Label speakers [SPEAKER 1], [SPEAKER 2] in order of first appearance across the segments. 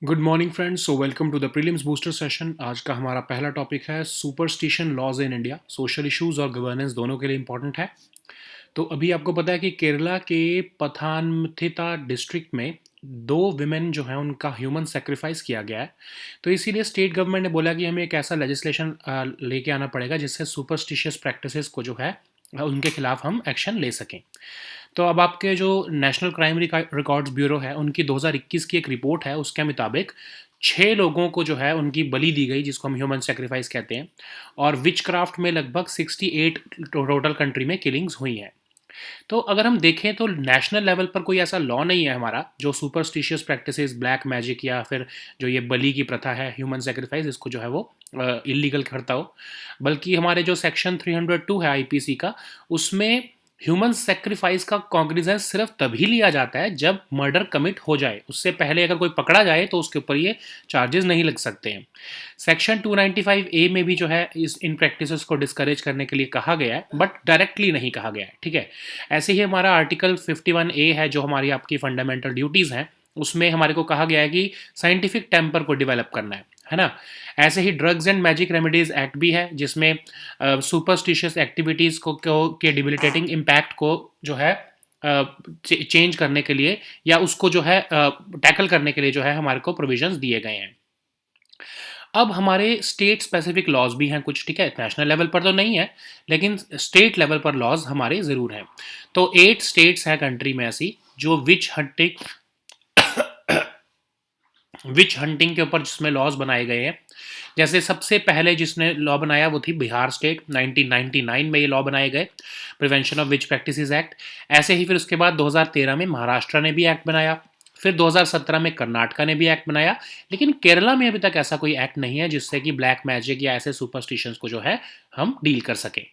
[SPEAKER 1] Good morning friends. So welcome to the prelims booster session. आज का हमारा पहला टॉपिक है superstition laws in India. Social issues और गवर्नेंस दोनों के लिए इंपॉर्टेंट है। तो अभी आपको पता है कि केरला के पथानमथिट्टा डिस्ट्रिक्ट में दो विमेन जो हैं उनका ह्यूमन सेक्रीफाइस किया गया है। तो इसीलिए स्टेट गवर्नमेंट ने बोला कि हमें एक ऐसा लेजिस्लेशन लेके आना पड़ेगा जिससे सुपरस्टिशियस प्रैक्टिसेस को जो है उनके खिलाफ हम एक्शन ले सकें। तो अब आपके जो नेशनल क्राइम रिकॉर्ड्स ब्यूरो है उनकी 2021 की एक रिपोर्ट है, उसके मुताबिक 6 लोगों को जो है उनकी बलि दी गई, जिसको हम ह्यूमन सेक्रीफाइस कहते हैं। और विच क्राफ्ट में लगभग 68 टोटल कंट्री में किलिंग्स हुई हैं। तो अगर हम देखें तो नेशनल लेवल पर कोई ऐसा लॉ नहीं है हमारा जो सुपरस्टिशियस प्रैक्टिसेस, ब्लैक मैजिक या फिर जो ये बलि की प्रथा है, ह्यूमन सेक्रीफाइस, इसको जो है वो इलीगल करता हो। बल्कि हमारे जो सेक्शन 302 है आईपीसी का, उसमें ह्यूमन सेक्रीफाइस का कॉग्निजेंस सिर्फ तभी लिया जाता है जब मर्डर कमिट हो जाए। उससे पहले अगर कोई पकड़ा जाए तो उसके ऊपर ये चार्जेस नहीं लग सकते हैं। सेक्शन 295 ए में भी जो है इस इन प्रैक्टिसेस को डिस्करेज करने के लिए कहा गया है, बट डायरेक्टली नहीं कहा गया है। ठीक है। ऐसे ही हमारा आर्टिकल 51 ए है जो हमारी आपकी फंडामेंटल ड्यूटीज़ हैं, उसमें हमारे को कहा गया है कि साइंटिफिक टेम्पर को डेवलप करना है ना। ऐसे ही drugs and magic remedies act भी है जिसमें सुपरस्टिशियस एक्टिविटीज़ के डिबिलिटेटिंग इम्पैक्ट को जो है चेंज करने के लिए या उसको जो है टैकल करने के लिए जो है हमारे को प्रोविजंस दिए गए हैं। अब हमारे स्टेट स्पेसिफिक लॉज भी हैं कुछ। ठीक है, नेशनल लेवल पर तो नहीं है लेकिन स्टेट लेवल पर लॉज हमारे ज़रूर हैं। तो 8 स्टेट्स हैं कंट्री में ऐसी जो विच हंटिंग के ऊपर जिसमें लॉज बनाए गए हैं। जैसे सबसे पहले जिसने लॉ बनाया वो थी बिहार स्टेट। 1999 में ये लॉ बनाए गए, prevention of which practices act. ऐसे ही फिर उसके बाद 2013 में महाराष्ट्र ने भी एक्ट बनाया। फिर 2017 में कर्नाटका ने भी एक्ट बनाया। लेकिन केरला में अभी तक ऐसा कोई एक्ट नहीं है जिससे कि ब्लैक मैजिक या ऐसे सुपरस्टिशंस को जो है हम डील कर सकें।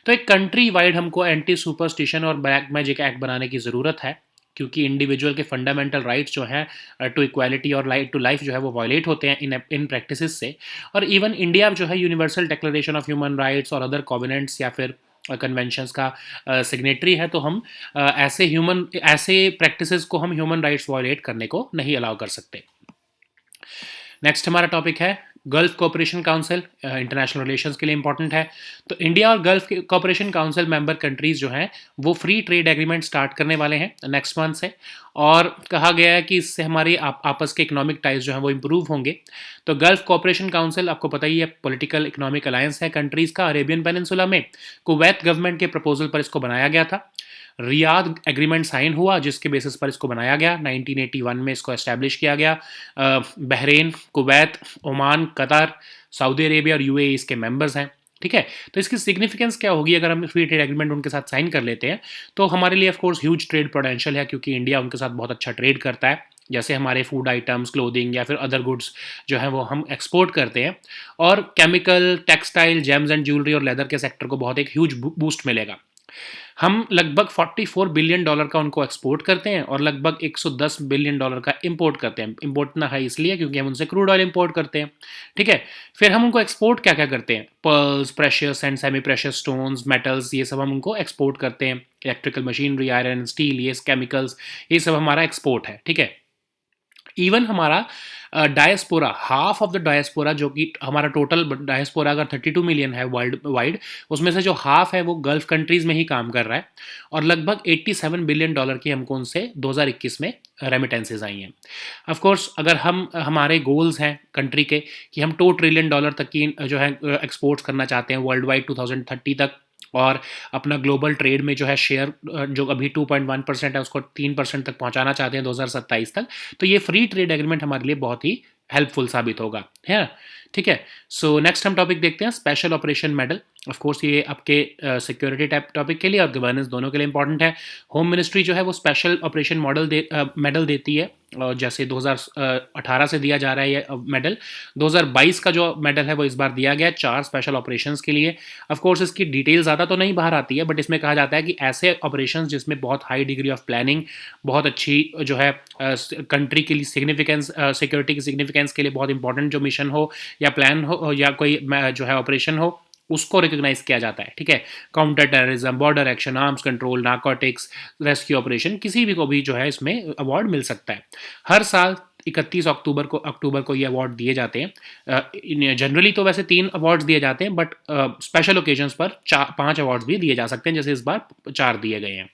[SPEAKER 1] तो एक कंट्री वाइड हमको एंटी सुपरस्टिशन और ब्लैक मैजिक एक्ट बनाने की ज़रूरत है, क्योंकि इंडिविजुअल के फंडामेंटल राइट्स जो हैं टू इक्वालिटी और राइट टू लाइफ जो है वो वायलेट होते हैं इन प्रैक्टिसेस से। और इवन इंडिया जो है universal declaration of human rights और अदर कॉवेनेंट्स या फिर कन्वेंशंस का सिग्नेटरी है। तो हम ऐसे प्रैक्टिसेस को हम ह्यूमन राइट्स वायलेट करने को नहीं अलाउ कर सकते। नेक्स्ट हमारा टॉपिक है gulf cooperation council. International relations के लिए इंपॉर्टेंट है। तो इंडिया और gulf cooperation council member countries जो हैं वो फ्री ट्रेड एग्रीमेंट स्टार्ट करने वाले हैं नेक्स्ट मंथ से। और कहा गया है कि इससे हमारी आपस के इकोनॉमिक टाइज जो हैं वो इम्प्रूव होंगे। तो गल्फ कोऑपरेशन काउंसिल आपको पता ही है, पॉलिटिकल इकोनॉमिक अलायंस है कंट्रीज का अरेबियन पेनिनसुला में। कुवैत गवर्नमेंट के प्रपोजल पर इसको बनाया गया था। रियाद एग्रीमेंट साइन हुआ जिसके बेसिस पर इसको बनाया गया। 1981 में इसको एस्टैब्लिश किया गया। Bahrain, Kuwait, Oman, Qatar, Saudi Arabia और यूएई इसके मेंबर्स हैं। ठीक है। तो इसकी सिग्निफिकेंस क्या होगी अगर हम फ्री ट्रेड एग्रीमेंट उनके साथ साइन कर लेते हैं? तो हमारे लिए of course huge trade potential है, क्योंकि इंडिया उनके साथ बहुत अच्छा ट्रेड करता है। जैसे हमारे फूड आइटम्स, क्लोथिंग या फिर अदर गुड्स जो है वो हम एक्सपोर्ट करते हैं। और chemical, textile, James and jewellery और लेदर के सेक्टर को बहुत एक ह्यूज बूस्ट मिलेगा। हम लगभग $44 बिलियन का उनको एक्सपोर्ट करते हैं और लगभग $110 बिलियन का इंपोर्ट करते हैं। इंपोर्ट इतना हाई इसलिए क्योंकि हम उनसे क्रूड ऑयल इंपोर्ट करते हैं। ठीक है। फिर हम उनको एक्सपोर्ट क्या क्या करते हैं? Pearls, precious and semi precious stones, metals, ये सब हम उनको एक्सपोर्ट करते हैं। इलेक्ट्रिकल मशीनरी, आयरन, स्टील, ये केमिकल्स, ये सब हमारा एक्सपोर्ट है। ठीक है। इवन हमारा diaspora, half of the diaspora, जो कि हमारा टोटल डायस्पोरा अगर 32 मिलियन है वर्ल्ड वाइड, उसमें से जो हाफ है वो गल्फ कंट्रीज़ में ही काम कर रहा है। और लगभग $87 बिलियन की हमको उनसे 2021 में रेमिटेंसेज आई हैं। ऑफ कोर्स अगर हमारे गोल्स हैं कंट्री के कि हम $2 ट्रिलियन तक की जो है एक्सपोर्ट्स करना चाहते हैं वर्ल्ड वाइड 2030 तक, और अपना ग्लोबल ट्रेड में जो है शेयर जो अभी 2.1% है उसको 3% तक पहुंचाना चाहते हैं 2027 तक। तो ये फ्री ट्रेड एग्रीमेंट हमारे लिए बहुत ही हेल्पफुल साबित होगा, है ना। ठीक है। सो नेक्स्ट हम टॉपिक देखते हैं special operation medal. Of course ये आपके सिक्योरिटी टाइप टॉपिक के लिए और गवर्नेंस दोनों के लिए इंपॉर्टेंट है। होम मिनिस्ट्री जो है वो स्पेशल ऑपरेशन मेडल देती है, और जैसे 2018 से दिया जा रहा है ये मेडल। 2022 का जो मेडल है वो इस बार दिया गया 4 स्पेशल ऑपरेशंस के लिए। ऑफ कोर्स इसकी डिटेल ज़्यादा तो नहीं बाहर आती है, बट इसमें कहा जाता है कि ऐसे ऑपरेशंस जिसमें बहुत हाई डिग्री ऑफ प्लानिंग, बहुत अच्छी जो है कंट्री के लिए सिग्निफिकेंस, सिक्योरिटी की सिग्निफिकेंस के लिए बहुत इंपॉर्टेंट जो मिशन हो या प्लान हो या कोई जो है ऑपरेशन हो, उसको रिकॉग्नाइज किया जाता है। ठीक है। Counter terrorism, border action, arms control, narcotics, rescue operation, किसी भी को भी जो है इसमें अवार्ड मिल सकता है। हर साल 31 अक्टूबर को ये अवार्ड दिए जाते हैं। जनरली तो वैसे 3 अवार्ड्स दिए जाते हैं, बट स्पेशल ओकेजन्स पर 5 अवार्ड्स भी दिए जा सकते हैं, जैसे इस बार 4 दिए गए हैं।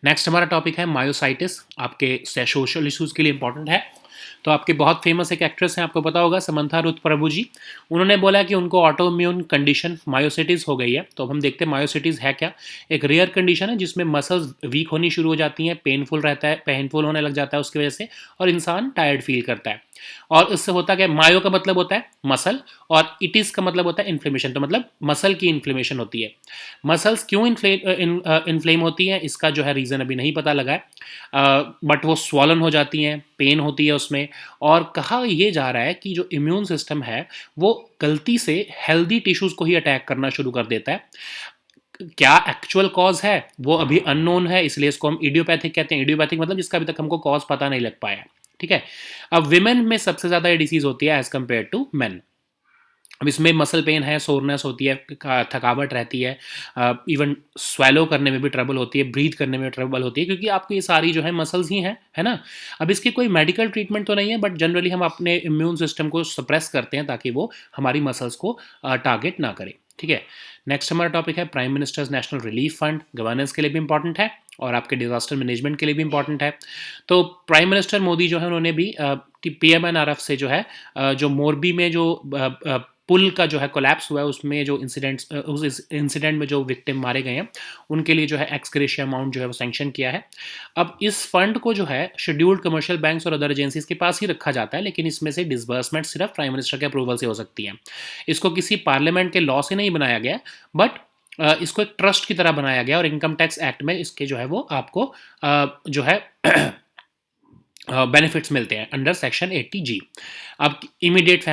[SPEAKER 1] नेक्स्ट हमारा टॉपिक है मायोसाइटिस, आपके सोशल इशूज़ के लिए इंपॉर्टेंट है। तो आपके बहुत फेमस एक एक्ट्रेस हैं, आपको पता होगा, समंथा रुथ प्रभु जी। उन्होंने बोला कि उनको ऑटोइम्यून कंडीशन मायोसिटीज़ हो गई है। तो हम देखते हैं मायोसिटीज़ है क्या। एक रेयर कंडीशन है जिसमें मसल्स वीक होनी शुरू हो जाती हैं, पेनफुल होने लग जाता है उसकी वजह से, और इंसान टायर्ड फील करता है। और इससे होता क्या, मायो का मतलब होता है मसल, और इटिस का मतलब होता है इन्फ्लेमेशन। तो मतलब मसल की इन्फ्लेमेशन होती है। मसल्स क्यों इन्फ्लेम होती हैं, इसका जो है रीज़न अभी नहीं पता लगा है, बट वो स्वॉलन हो जाती हैं, पेन होती है उसमें। और कहा यह जा रहा है कि जो इम्यून सिस्टम है वो गलती से हेल्दी टिश्यूज़ को ही अटैक करना शुरू कर देता है। क्या एक्चुअल कॉज है वो अभी अननोन है, इसलिए इसको हम इडियोपैथिक कहते हैं। इडियोपैथिक मतलब जिसका अभी तक हमको कॉज पता नहीं लग पाया। ठीक है। अब विमेन में सबसे ज़्यादा ये डिसीज़ होती है एज कम्पेयर टू मैन। अब इसमें मसल पेन है, सोरनेस होती है, थकावट रहती है, इवन स्वेलो करने में भी ट्रबल होती है, ब्रीथ करने में ट्रबल होती है, क्योंकि आपकी ये सारी जो है मसल्स ही हैं, है ना। अब इसकी कोई मेडिकल ट्रीटमेंट तो नहीं है, बट जनरली हम अपने इम्यून सिस्टम को सप्रेस करते हैं ताकि वो हमारी मसल्स को टारगेट ना करे। ठीक है। नेक्स्ट हमारा टॉपिक है prime ministers national relief fund. Governance के लिए भी इंपॉर्टेंट है और आपके डिजास्टर मैनेजमेंट के लिए भी इंपॉर्टेंट है। तो प्राइम मिनिस्टर मोदी जो है उन्होंने भी PMNRF से जो है जो मोरबी में जो पुल का जो है कोलैप्स हुआ है, उसमें जो उस इंसिडेंट में जो विक्टिम मारे गए हैं उनके लिए जो है एक्सग्रेशिया अमाउंट जो है वो सैंक्शन किया है। अब इस फंड को जो है शेड्यूल्ड कमर्शियल बैंक्स और अदर एजेंसीज के पास ही रखा जाता है, लेकिन इसमें से डिसबर्समेंट सिर्फ प्राइम मिनिस्टर के अप्रूवल से हो सकती है। इसको किसी पार्लियामेंट के लॉ से नहीं बनाया गया, बट इसको एक ट्रस्ट की तरह बनाया गया, और इनकम टैक्स एक्ट में इसके जो है वो आपको जो है बेनिफिट्स मिलते हैं अंडर सेक्शन 80G। अब इमीडिएट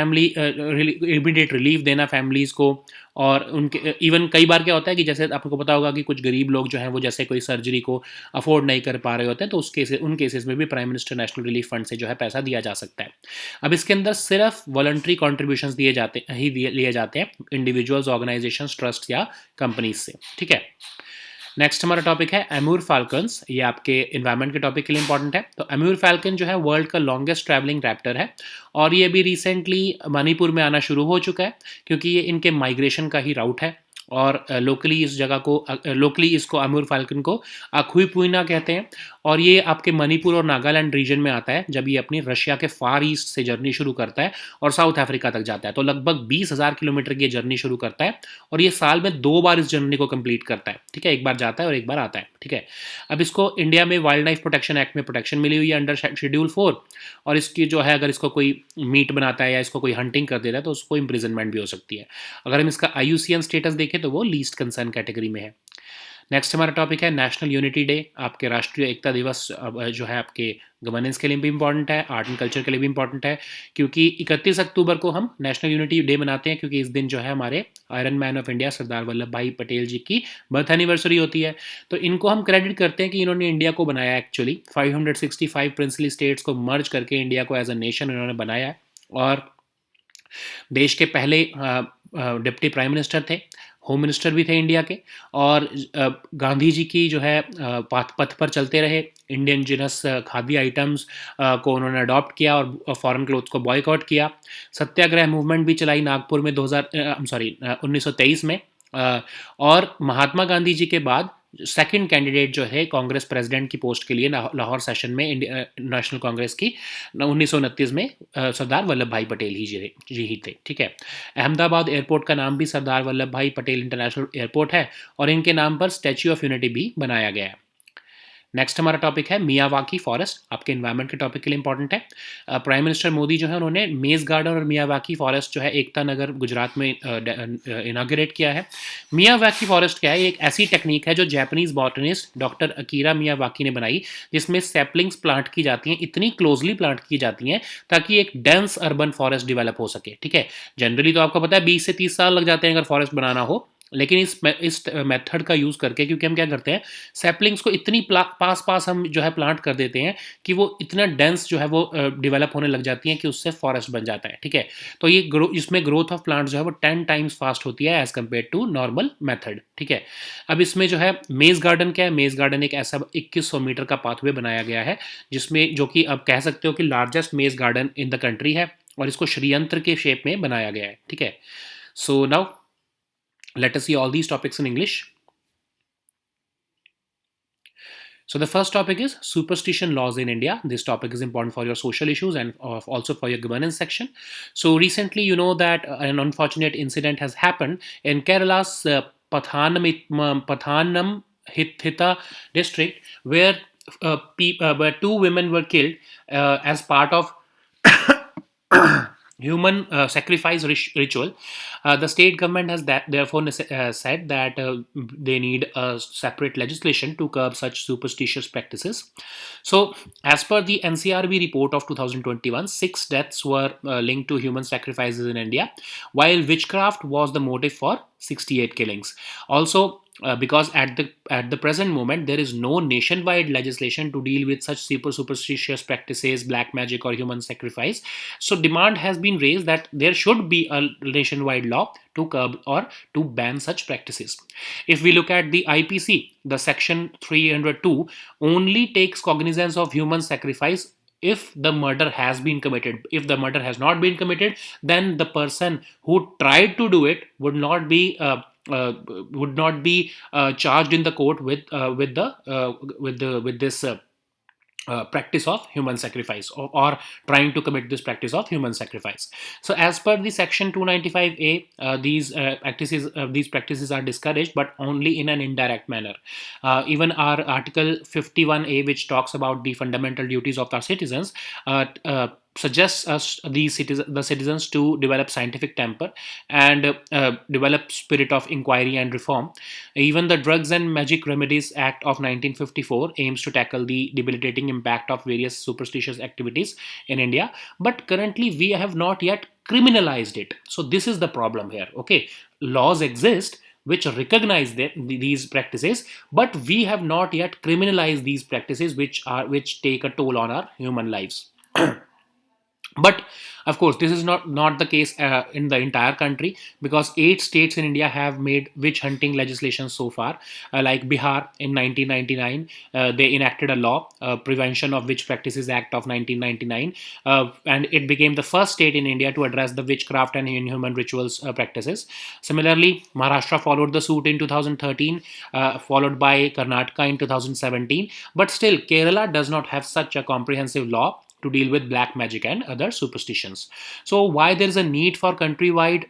[SPEAKER 1] रिलीफ देना फैमिलीज़ को, और उनके इवन कई बार क्या होता है कि जैसे आपको पता होगा कि कुछ गरीब लोग जो हैं वो जैसे कोई सर्जरी को अफोर्ड नहीं कर पा रहे होते हैं, तो उन केसेस में भी prime minister national relief fund से जो है पैसा दिया जा सकता है। अब इसके अंदर सिर्फ वॉलंटरी कॉन्ट्रीब्यूशंस लिए जाते हैं इंडिविजुअल्स, ऑर्गेनाइजेशंस, ट्रस्ट या कंपनीज से। ठीक है। नेक्स्ट हमारा टॉपिक है एम्यूर फाल्कन्स। ये आपके इन्वायरमेंट के टॉपिक के लिए इंपॉर्टेंट है। तो एम्यूर फाल्कन जो है वर्ल्ड का लॉन्गेस्ट ट्रैवलिंग रैप्टर है, और ये भी रिसेंटली मणिपुर में आना शुरू हो चुका है, क्योंकि ये इनके माइग्रेशन का ही राउट है। और लोकली इसको एम्यूर फाल्कन को अखुईपुइना कहते हैं, और ये आपके मणिपुर और नागालैंड रीजन में आता है जब ये अपनी रशिया के फार ईस्ट से जर्नी शुरू करता है और साउथ अफ्रीका तक जाता है। तो लगभग 20,000 किलोमीटर की जर्नी शुरू करता है, और ये साल में 2 बार इस जर्नी को कंप्लीट करता है। ठीक है, एक बार जाता है और एक बार आता है। ठीक है। अब इसको इंडिया में वाइल्ड लाइफ प्रोटेक्शन एक्ट में प्रोटेक्शन मिली हुई है अंडर शेड्यूल 4, और इसकी जो है अगर इसको कोई मीट बनाता है या इसको कोई हंटिंग कर देता है तो उसको इम्प्रिजनमेंट भी हो सकती है। अगर हम इसका IUCN स्टेटस देखें तो वो लीस्ट कंसर्न कैटेगरी में है। नेक्स्ट हमारा टॉपिक है नेशनल यूनिटी डे। आपके राष्ट्रीय एकता दिवस जो है आपके गवर्नेंस के लिए भी इंपॉर्टेंट है, आर्ट एंड कल्चर के लिए भी इंपॉर्टेंट है, क्योंकि 31 अक्टूबर को हम नेशनल यूनिटी डे मनाते हैं, क्योंकि इस दिन जो है हमारे iron man of India Sardar Vallabh भाई पटेल जी की बर्थ एनिवर्सरी होती है। तो इनको हम क्रेडिट करते हैं कि इन्होंने इंडिया को बनाया। एक्चुअली 565 प्रिंसली स्टेट्स को मर्ज करके इंडिया को एज अ नेशन इन्होंने बनाया है, और देश के पहले डिप्टी प्राइम मिनिस्टर थे, होम मिनिस्टर भी थे इंडिया के, और गांधी जी की जो है पथ पर चलते रहे। इंडियनजिनस खाद्य आइटम्स को उन्होंने अडॉप्ट किया और फॉरेन क्लोथ्स को बॉयकॉट किया। सत्याग्रह मूवमेंट भी चलाई नागपुर में 1923 में। और महात्मा गांधी जी के बाद सेकंड कैंडिडेट जो है कांग्रेस प्रेसिडेंट की पोस्ट के लिए लाहौर सेशन में नेशनल कांग्रेस की 1929 में सरदार वल्लभ भाई पटेल ही थे। ठीक है। अहमदाबाद एयरपोर्ट का नाम भी सरदार वल्लभ भाई पटेल इंटरनेशनल एयरपोर्ट है, और इनके नाम पर स्टैच्यू ऑफ यूनिटी भी बनाया गया है। नेक्स्ट हमारा टॉपिक है मियावाकी फॉरेस्ट। आपके एनवायरनमेंट के टॉपिक के लिए इंपॉर्टेंट है। प्राइम मिनिस्टर मोदी जो है उन्होंने मेज गार्डन और मियावाकी फॉरेस्ट जो है एकता नगर गुजरात में इनाग्रेट किया है। मियावाकी फॉरेस्ट क्या है? एक ऐसी टेक्निक है जो Japanese botanist doctor Akira Miyawaki ने बनाई, जिसमें सैपलिंग्स प्लांट की जाती हैं, इतनी क्लोजली प्लांट की जाती हैं ताकि एक डेंस अर्बन फॉरेस्ट डेवलप हो सके। ठीक है। जनरली तो आपको पता है 20 से 30 साल लग जाते हैं अगर फॉरेस्ट बनाना हो, लेकिन इस मेथड का यूज़ करके, क्योंकि हम क्या करते हैं, सैपलिंग्स को इतनी पास पास हम जो है प्लांट कर देते हैं कि वो इतना डेंस जो है वो डेवलप होने लग जाती हैं कि उससे फॉरेस्ट बन जाता है, ठीक है। तो ये इसमें ग्रोथ ऑफ प्लांट जो है वो 10 टाइम्स फास्ट होती है as compare to normal method, ठीक है। अब इसमें जो है मेज गार्डन क्या है, मेज गार्डन एक ऐसा 2100 मीटर का पाथवे बनाया गया है जिसमें, जो कि अब कह सकते हो कि लार्जेस्ट मेज गार्डन इन द कंट्री है, और इसको श्रीयंत्र के शेप में बनाया गया है, ठीक है। So now let us see all these topics in English. So the first topic is superstition laws in India. This topic is important for your social issues and also for your governance section. So recently, you know that an unfortunate incident has happened in Kerala's Pathanam Hithita district, where where two women were killed as part of human sacrifice ritual. The state government has therefore said that they need a separate legislation to curb such superstitious practices. So, as per the NCRB report of 2021, 6 deaths were linked to human sacrifices in India, while witchcraft was the motive for 68 killings. Also, because at the present moment there is no nationwide legislation to deal with such superstitious practices, black magic, or human sacrifice, so demand has been raised that there should be a nationwide law to curb or to ban such practices. If we look at the IPC, the section 302 only takes cognizance of human sacrifice if the murder has been committed. If the murder has not been committed, then the person who tried to do it would not be charged in the court with this practice of human sacrifice, or trying to commit this practice of human sacrifice. So as per the section 295A, these practices are discouraged, but only in an indirect manner. Even our article 51A, which talks about the fundamental duties of our citizens, suggests us the citizens to develop scientific temper and develop spirit of inquiry and reform. Even the Drugs and Magic Remedies Act of 1954 aims to tackle the debilitating impact of various superstitious activities in India, but currently we have not yet criminalized it. So this is the problem here. Okay, laws exist which recognize these practices, but we have not yet criminalized these practices, which take a toll on our human lives. But of course this is not the case in the entire country, because 8 states in India have made witch hunting legislation so far. Like Bihar in 1999, they enacted a law, Prevention of Witch Practices Act of 1999, and it became the first state in India to address the witchcraft and inhuman rituals practices. Similarly, Maharashtra followed the suit in 2013, followed by Karnataka in 2017, but still Kerala does not have such a comprehensive law to deal with black magic and other superstitions. So why there is a need for countrywide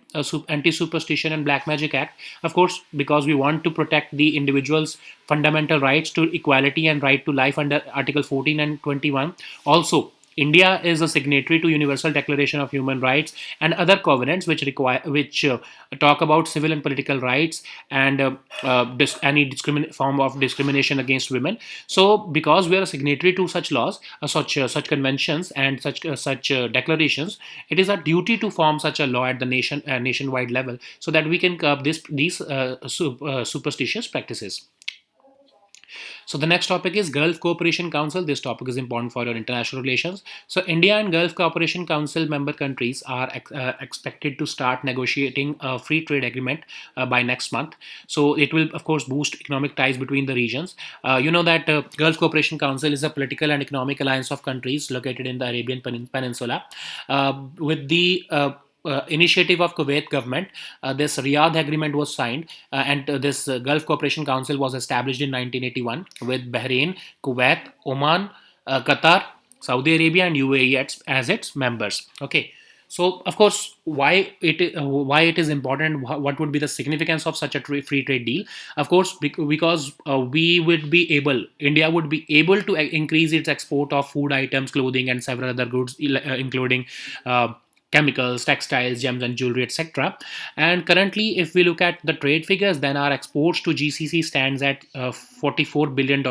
[SPEAKER 1] anti-superstition and black magic act? Of course, because we want to protect the individual's fundamental rights to equality and right to life under Article 14 and 21. Also, India is a signatory to Universal Declaration of Human Rights and other covenants which talk about civil and political rights and any form of discrimination against women. So, because we are a signatory to such laws, such conventions, and such declarations, it is our duty to form such a law at the nationwide level, so that we can curb these superstitious practices. So the next topic is Gulf Cooperation Council. This topic is important for your international relations. So India and Gulf Cooperation Council member countries are expected to start negotiating a free trade agreement by next month. So it will, of course, boost economic ties between the regions. You know that Gulf Cooperation Council is a political and economic alliance of countries located in the Arabian Peninsula, with the initiative of Kuwait government. This Riyadh agreement was signed, and this Gulf Cooperation Council was established in 1981 with Bahrain, Kuwait, Oman, Qatar, Saudi Arabia, and UAE as its members. Okay. So, of course, why it is important? What would be the significance of such a free trade deal? Of course, because India would be able to increase its export of food items, clothing, and several other goods, including chemicals, textiles, gems and jewelry, etc. And currently, if we look at the trade figures, then our exports to GCC stands at $44 billion,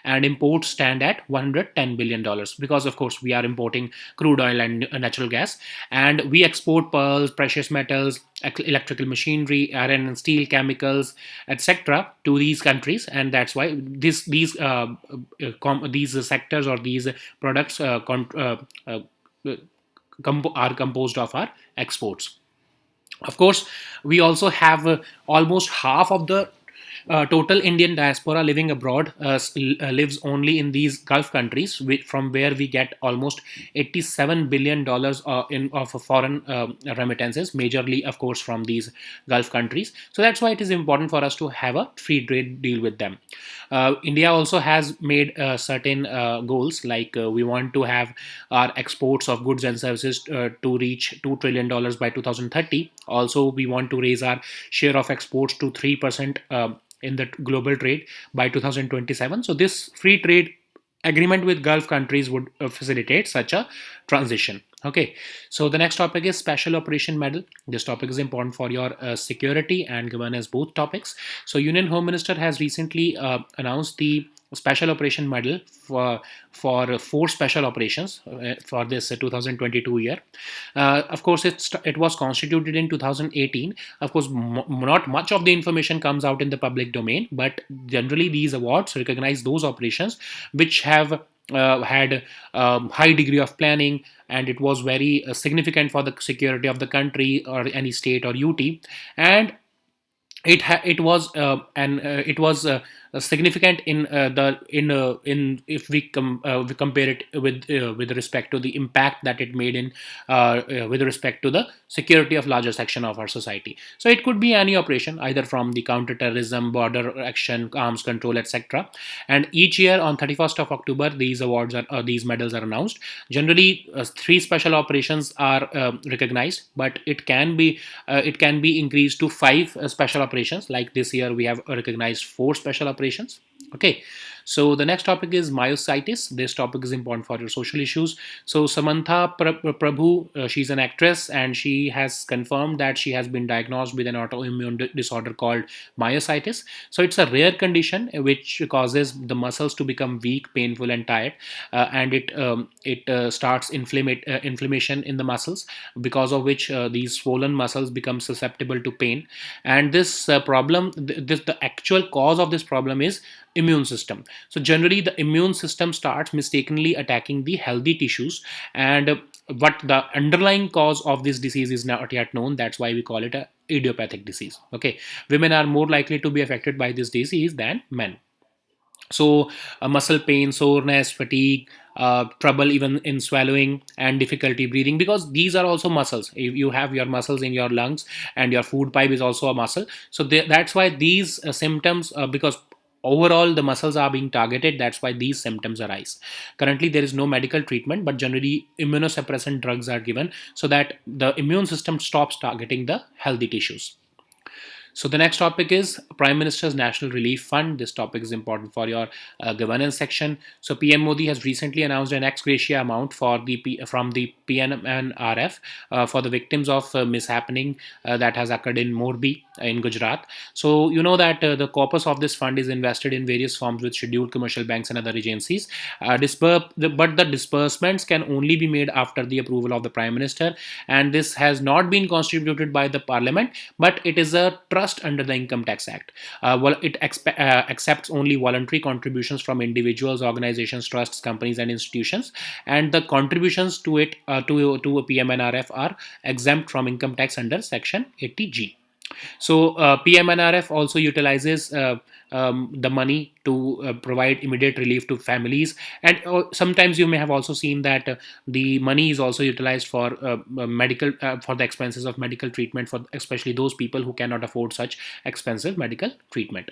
[SPEAKER 1] and imports stand at $110 billion, because of course we are importing crude oil and natural gas, and we export pearls, precious metals, electrical machinery, iron and steel, chemicals, etc. to these countries, and that's why these sectors or these products are composed of our exports. Of course, we also have almost half of the total Indian diaspora living abroad lives only in these Gulf countries, from where we get almost $87 billion in of foreign remittances, majorly, of course, from these Gulf countries. So that's why it is important for us to have a free trade deal with them. India also has made certain goals, like we want to have our exports of goods and services to reach $2 trillion by 2030. Also, we want to raise our share of exports to 3% in the global trade by 2027. So, this free trade agreement with Gulf countries would facilitate such a transition. Okay, so the next topic is special operation medal. This topic is important for your security and governance, both topics. So Union Home Minister has recently announced the special operation medal for four special operations for this 2022 year. Of course, it was constituted in 2018. Of course, not much of the information comes out in the public domain, but generally these awards recognize those operations which have had high degree of planning, and it was very significant for the security of the country or any state or UT. And it was significant in the in if we compare it with respect to the impact that it made in with respect to the security of larger section of our society. So it could be any operation, either from the counter-terrorism, border action, arms control, etc. And each year on 31st of October, these awards are these medals are announced. Generally, three special operations are recognized, but it can be increased to five special operations. Like this year, we have recognized four special operations. Okay, so the next topic is myositis. This topic is important for your social issues. So Samantha Prabhu, she's an actress, and she has confirmed that she has been diagnosed with an autoimmune disorder called myositis. So it's a rare condition which causes the muscles to become weak, painful, and tired, and it starts inflammation in the muscles, because of which these swollen muscles become susceptible to pain. And this the actual cause of this problem is immune system. So generally the immune system starts mistakenly attacking the healthy tissues, and what the underlying cause of this disease is not yet known. That's why we call it a idiopathic disease. Okay, women are more likely to be affected by this disease than men. So muscle pain, soreness, fatigue, trouble even in swallowing, and difficulty breathing, because these are also muscles. If you have your muscles in your lungs, and your food pipe is also a muscle, so that's why these symptoms, because overall the muscles are being targeted, that's why these symptoms arise. Currently there is no medical treatment, but generally immunosuppressant drugs are given so that the immune system stops targeting the healthy tissues. So the next topic is Prime Minister's National Relief Fund. This topic is important for your governance section. So PM Modi has recently announced an ex gratia amount from the PNRF for the victims of mishappening that has occurred in Morbi in Gujarat. So you know that the corpus of this fund is invested in various forms with scheduled commercial banks and other agencies. But the disbursements can only be made after the approval of the Prime Minister, and this has not been constituted by the Parliament, but it is a trust under the Income Tax Act. It accepts only voluntary contributions from individuals, organizations, trusts, companies, and institutions, and the contributions to it to a PMNRF are exempt from income tax under Section 80G. So PMNRF also utilizes the money to provide immediate relief to families, and sometimes you may have also seen that the money is also utilized for medical for the expenses of medical treatment, for especially those people who cannot afford such expensive medical treatment.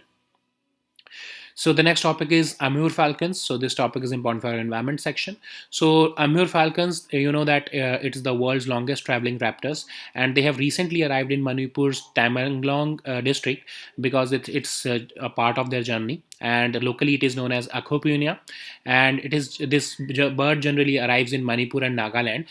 [SPEAKER 1] So the next topic is Amur falcons. So this topic is important for our environment section. So Amur falcons, you know that it is the world's longest traveling raptors, and they have recently arrived in Manipur's Tamenglong district, because it's a part of their journey. and locally it is known as Acropunia. And this bird generally arrives in Manipur and Nagaland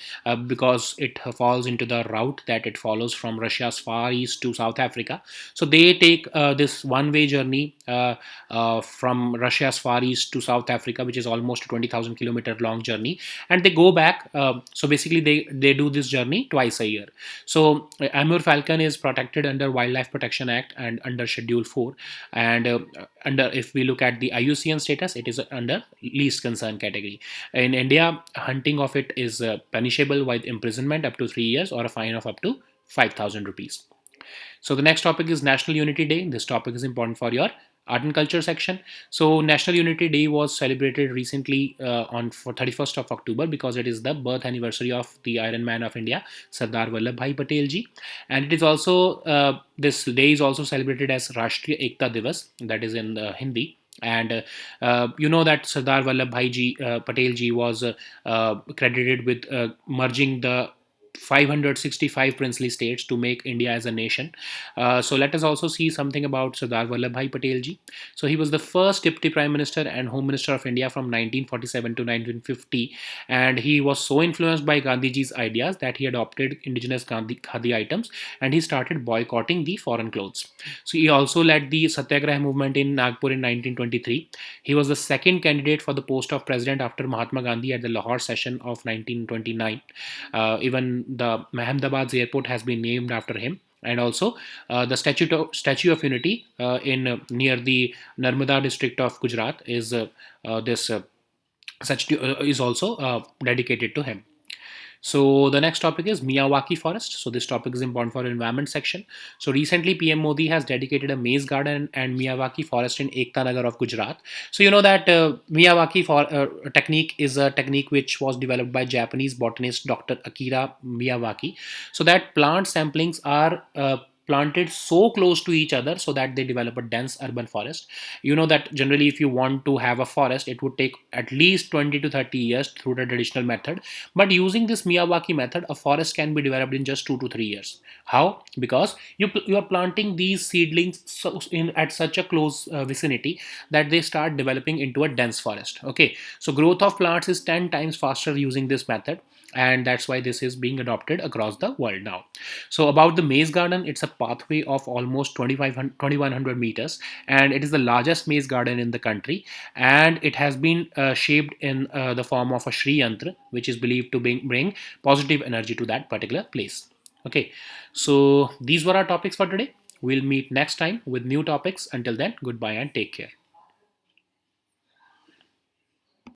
[SPEAKER 1] because it falls into the route that it follows from Russia's far east to South Africa. So they take this one-way journey from Russia's far east to South Africa, which is almost a 20,000 kilometer long journey, and they go back. So basically, they do this journey twice a year. So Amur falcon is protected under Wildlife Protection Act and under Schedule 4, and under, if we look at the IUCN status, it is under least concern category. In India, hunting of it is punishable with imprisonment up to 3 years or a fine of up to 5,000 rupees. So the next topic is National Unity Day. This topic is important for your art and culture section. So National Unity Day was celebrated recently on for 31st of October because it is the birth anniversary of the Iron Man of India, Sardar Vallabhbhai Patel ji, and it is also this day is also celebrated as Rashtriya Ekta Divas, that is in Hindi. And you know that Sardar Vallabhbhai ji Patel ji was credited with merging the 565 princely states to make India as a nation. So let us also see something about Sardar Vallabhbhai Patel ji. So he was the first Deputy Prime Minister and Home Minister of India from 1947 to 1950, and he was so influenced by Gandhiji's ideas that he adopted indigenous khadi items and he started boycotting the foreign clothes. So he also led the Satyagraha movement in Nagpur in 1923. He was the second candidate for the post of president after Mahatma Gandhi at the Lahore session of 1929. Even the Ahmedabad's airport has been named after him, and also the Statue of Unity in near the Narmada district of Gujarat is this such is also dedicated to him. So the next topic is Miyawaki Forest. So this topic is important for environment section. So recently PM Modi has dedicated a maize garden and Miyawaki Forest in Ekta Nagar of Gujarat. So you know that Miyawaki technique is a technique which was developed by Japanese botanist Dr. Akira Miyawaki. So that plant samplings are planted so close to each other so that they develop a dense urban forest. You know that generally if you want to have a forest, it would take at least 20 to 30 years through the traditional method, but using this Miyawaki method, a forest can be developed in just 2 to 3 years. How? Because you are planting these seedlings at such a close vicinity that they start developing into a dense forest. Okay, so growth of plants is 10 times faster using this method, and that's why this is being adopted across the world now. So about the maize garden, it's a pathway of almost 2100 meters, and it is the largest maize garden in the country, and it has been shaped in the form of a Shri Yantra, which is believed to bring positive energy to that particular place. Okay, so these were our topics for today. We'll meet next time with new topics. Until then, goodbye and take care.